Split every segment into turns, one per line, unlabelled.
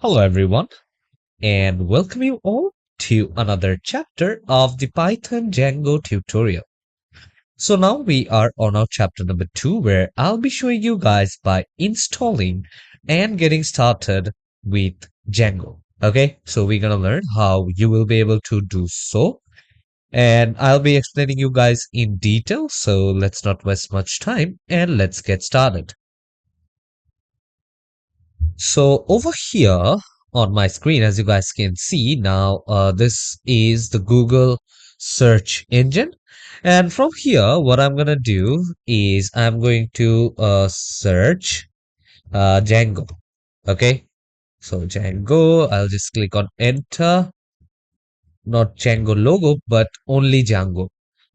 Hello everyone and welcome you all to another chapter of the Python Django tutorial. So now we are on our chapter number 2 where I'll be showing you guys by installing and getting started with Django. Okay, so we're gonna learn how you will be able to do so, and I'll be explaining you guys in detail. So let's not waste much time and let's get started. So over here on my screen, as you guys can see now, this is the Google search engine. And from here, what I'm going to do is I'm going to search Django. Okay. So Django, I'll just click on enter, not Django logo, but only Django.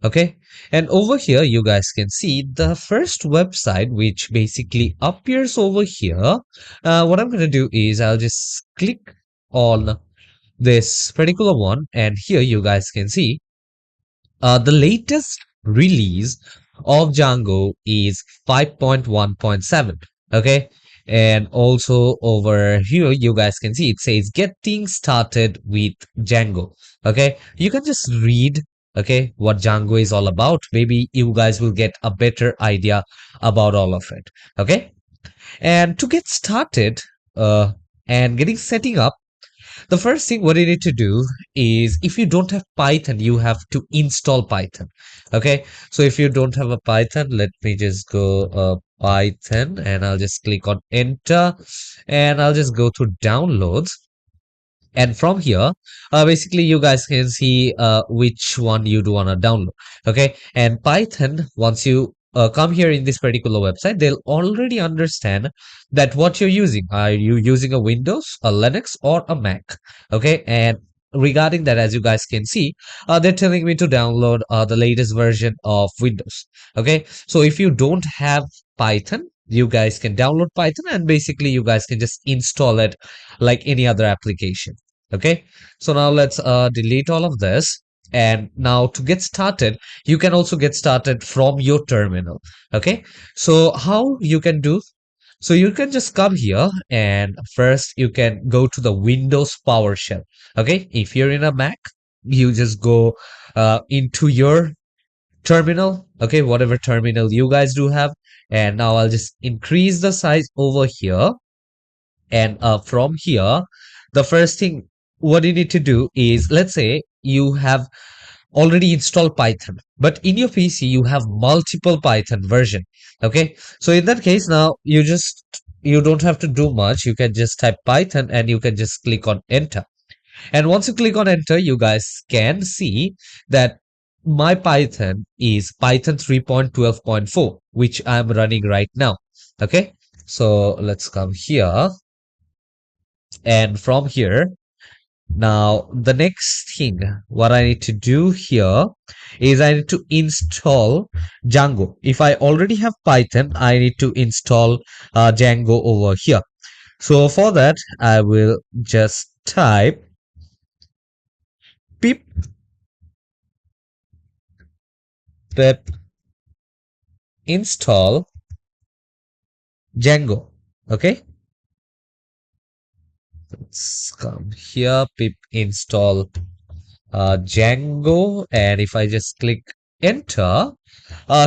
Okay. And over here, you guys can see the first website, which basically appears over here. What I'm going to do is I'll just click on this particular one. And here you guys can see the latest release of Django is 5.1.7. Okay. And also over here, you guys can see it says getting started with Django. Okay. You can just read, okay, what Django is all about. Maybe you guys will get a better idea about all of it. Okay. And to get started, and getting setting up, the first thing what you need to do is, if you don't have Python, you have to install Python. Okay, so if you don't have a Python, let me just go Python, and I'll just click on enter, and I'll just go to downloads. And from here, basically you guys can see which one you do want to download. Okay, and Python, once you come here in this particular website, they'll already understand that what you're using. Are you using a Windows, a Linux, or a Mac? Okay, and regarding that, as you guys can see, they're telling me to download the latest version of Windows. Okay, so if you don't have Python, you guys can download Python, and basically you guys can just install it like any other application. Okay, so now let's delete all of this. And now to get started, you can also get started from your terminal. Okay, so how you can do? So you can just come here, and first you can go to the Windows PowerShell. Okay, if you're in a Mac, you just go into your terminal. Okay, whatever terminal you guys do have. And now I'll just increase the size over here. And from here, the first thing what you need to do is, let's say you have already installed Python, but in your PC you have multiple Python version. Okay, so in that case, now you don't have to do much. You can just type Python and you can just click on enter. And once you click on enter, you guys can see that my Python is Python 3.12.4, which I'm running right now. Okay, so let's come here. And from here, now the next thing what I need to do here is I need to install Django. If I already have Python, I need to install Django over here. So for that, I will just type pip pip install Django. Okay, let's come here, pip install Django, and if I just click enter,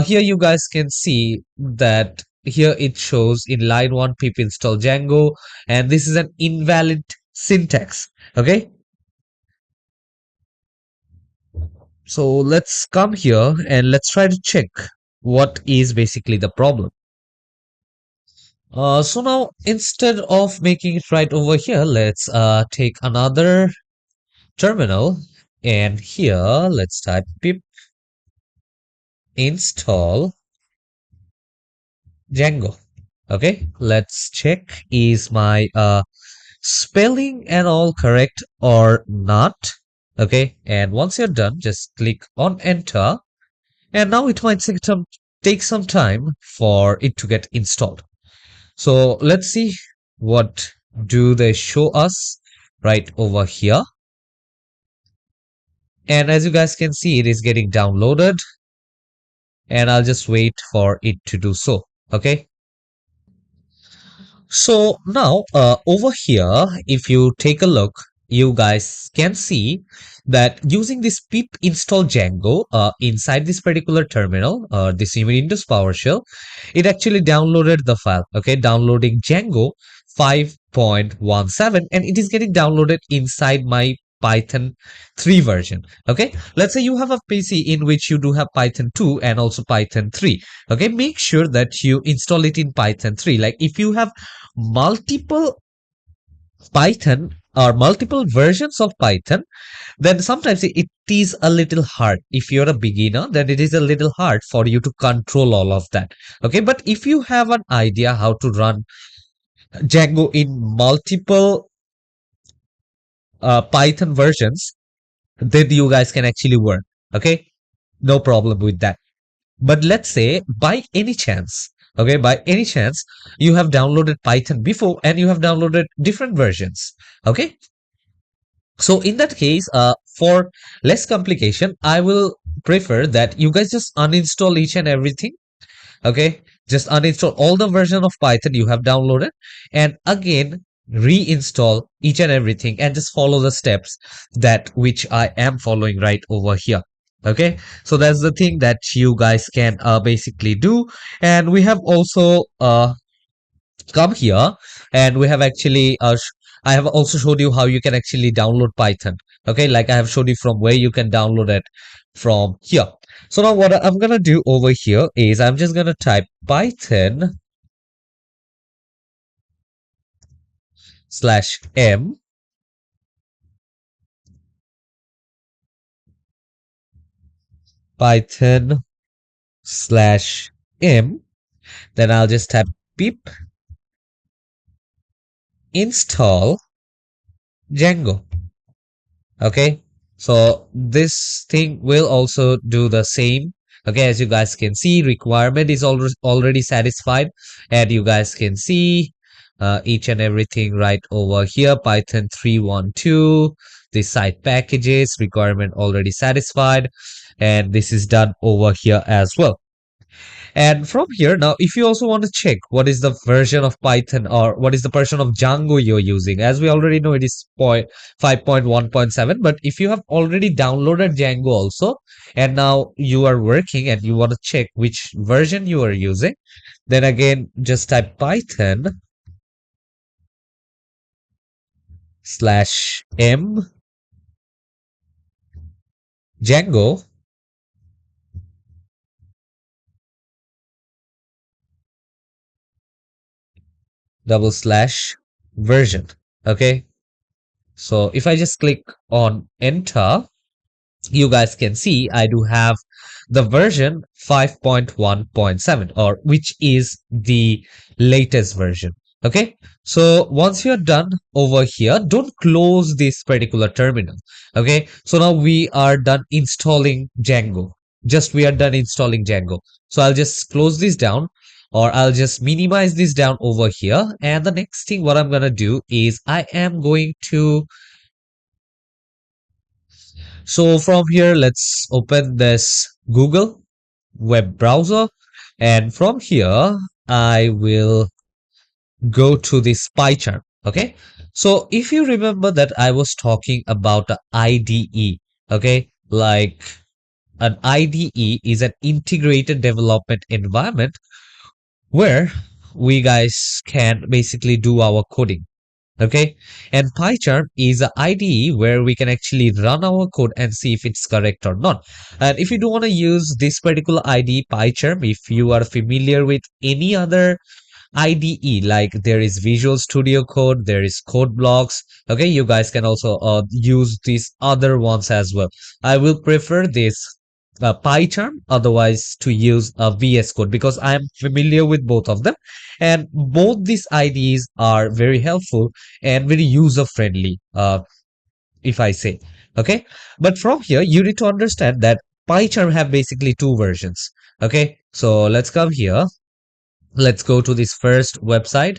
here you guys can see that here it shows in line 1 pip install Django, and this is an invalid syntax. Okay, so let's come here and let's try to check what is basically the problem. So now, instead of making it right over here, let's take another terminal, and here let's type pip install Django. Okay, let's check, is my spelling and all correct or not. Okay, and once you're done, just click on enter, and now it might take some time for it to get installed. So let's see what do they show us right over here. And as you guys can see, it is getting downloaded, and I'll just wait for it to do so. Okay, So now over here, if you take a look, you guys can see that using this pip install Django inside this particular terminal, this Windows PowerShell, it actually downloaded the file. Okay, downloading Django 5.17, and it is getting downloaded inside my Python 3 version. Okay, let's say you have a PC in which you do have Python 2 and also Python 3. Okay, make sure that you install it in Python 3. Like if you have multiple Python or multiple versions of Python, then sometimes it is a little hard. If you're a beginner, then it is a little hard for you to control all of that. Okay, but if you have an idea how to run Django in multiple Python versions, then you guys can actually work. Okay, no problem with that. But let's say by any chance, okay, by any chance, you have downloaded Python before and you have downloaded different versions. Okay, so in that case, for less complication, I will prefer that you guys just uninstall each and everything. Okay, just uninstall all the version of Python you have downloaded and again reinstall each and everything and just follow the steps that which I am following right over here. Okay, so that's the thing that you guys can basically do. And we have also come here and we have actually I have also showed you how you can actually download Python. Okay, like I have showed you from where you can download it from here. So now what I'm gonna do over here is I'm just gonna type Python/m Python/m, then I'll just type pip install Django. Okay, so this thing will also do the same. Okay, as you guys can see, requirement is already satisfied, and you guys can see each and everything right over here. Python 3.1.2, the site packages requirement already satisfied, and this is done over here as well. And from here, now, if you also want to check what is the version of Python or what is the version of Django you're using, as we already know it is 5.1.7, but if you have already downloaded Django also, and now you are working and you want to check which version you are using, then again, just type Python/m Django /version. Okay, so if I just click on enter, you guys can see I do have the version 5.1.7, or which is the latest version. Okay, so once you're done over here, don't close this particular terminal. Okay, so now we are done installing Django. Just we are done installing Django. So I'll just close this down, or I'll just minimize this down over here. And the next thing what I'm gonna do is I am going to, so from here, let's open this Google web browser. And from here, I will go to this pie chart. Okay. So if you remember that I was talking about the IDE, okay, like an IDE is an integrated development environment where we guys can basically do our coding. Okay, and PyCharm is a IDE where we can actually run our code and see if it's correct or not. And if you do want to use this particular IDE PyCharm, if you are familiar with any other IDE, like there is Visual Studio Code, there is Code Blocks. Okay, you guys can also use these other ones as well. I will prefer this PyCharm, otherwise to use a VS Code, because I am familiar with both of them, and both these IDEs are very helpful and very user friendly. If I say, okay, but from here you need to understand that PyCharm have basically two versions. Okay, so let's come here. Let's go to this first website,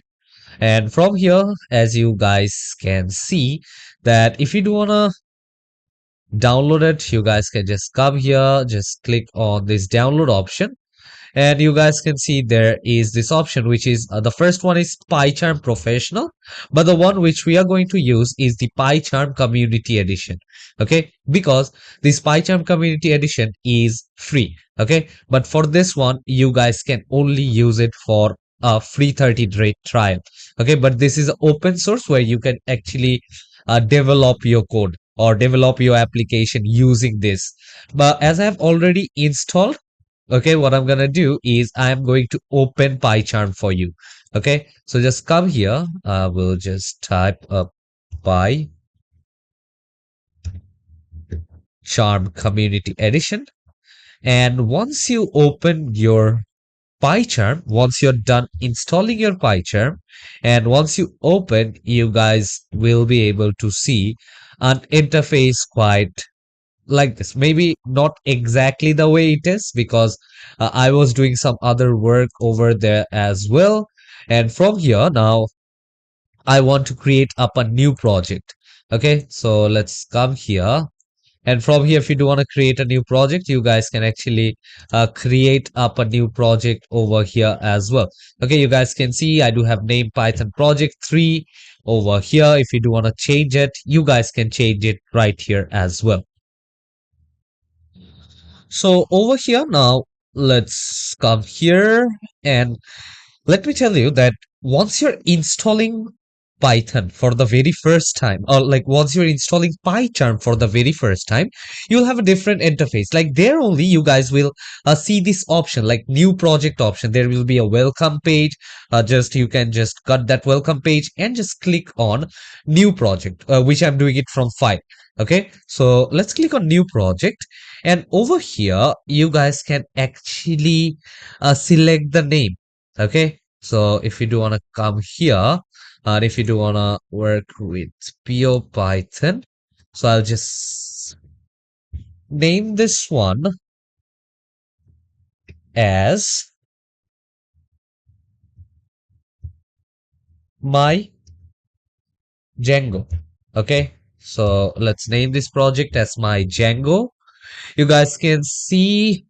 and from here, as you guys can see, that if you do wanna download it, you guys can just come here, just click on this download option, And you guys can see there is this option, which is the first one is PyCharm Professional, but the one which we are going to use is the PyCharm Community Edition. Okay, because this PyCharm Community Edition is free. Okay, but for this one, you guys can only use it for a free 30-day trial. Okay, but this is open source where you can actually develop your code or develop your application using this. But as I have already installed, okay, what I'm gonna do is I'm going to open PyCharm for you. Okay, so just come here. We'll just type up PyCharm Community Edition. And once you open your PyCharm, once you're done installing your PyCharm, and once you open, you guys will be able to see an interface quite like this. Maybe not exactly the way it is, because I was doing some other work over there as well. And from here now, I want to create up a new project. Okay, so let's come here. And from here, if you do want to create a new project, you guys can actually create up a new project over here as well. Okay, you guys can see I do have name Python project 3 over here. If you do want to change it, you guys can change it right here as well. So over here now, let's come here, and let me tell you that once you're installing Python for the very first time, or like once you're installing PyCharm for the very first time, you'll have a different interface. Like there only you guys will see this option, like new project option. There will be a welcome page. Just you can just cut that welcome page and just click on new project, which I'm doing it from file. Okay, so let's click on new project, and over here you guys can actually select the name. Okay, so if you do want to come here, and if you do want to work with pure Python, so I'll just name this one as my Django. Okay, so let's name this project as my Django. You guys can see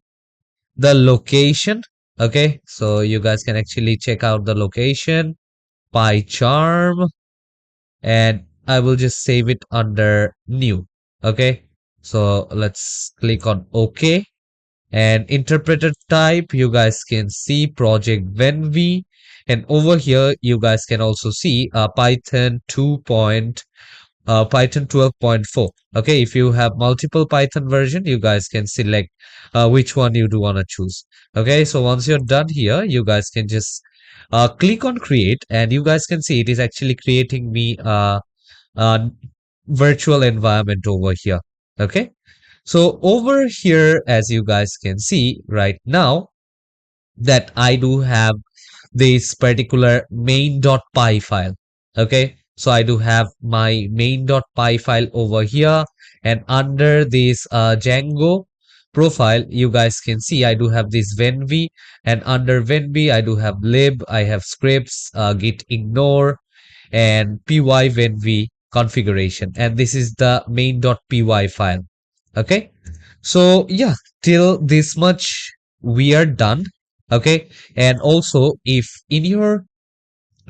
the location. Okay, so you guys can actually check out the location, PyCharm, and I will just save it under new. Okay, so let's click on OK. And interpreter type, you guys can see project venv, and over here you guys can also see Python 2. Python 12.4. Okay, if you have multiple Python version, you guys can select which one you do want to choose. Okay, so once you're done here, you guys can just click on create, and you guys can see it is actually creating me a virtual environment over here. Okay, so over here, as you guys can see right now, that I do have this particular main.py file. Okay, so I do have my main.py file over here, and under this Django profile, you guys can see I do have this venv, and under venv I do have lib, I have scripts, git ignore, and pyvenv configuration, and this is the main.py file. Okay, so yeah, till this much we are done. Okay, and also if in your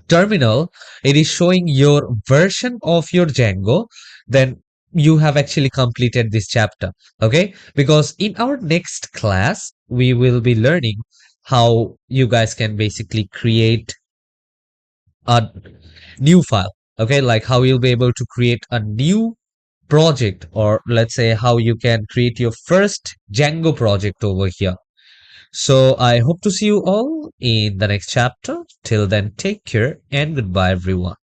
terminal it is showing your version of your Django, then you have actually completed this chapter. Okay, because in our next class we will be learning how you guys can basically create a new file. Okay, like how you'll be able to create a new project, or let's say how you can create your first Django project over here. So I hope to see you all in the next chapter. Till then, take care and goodbye, everyone.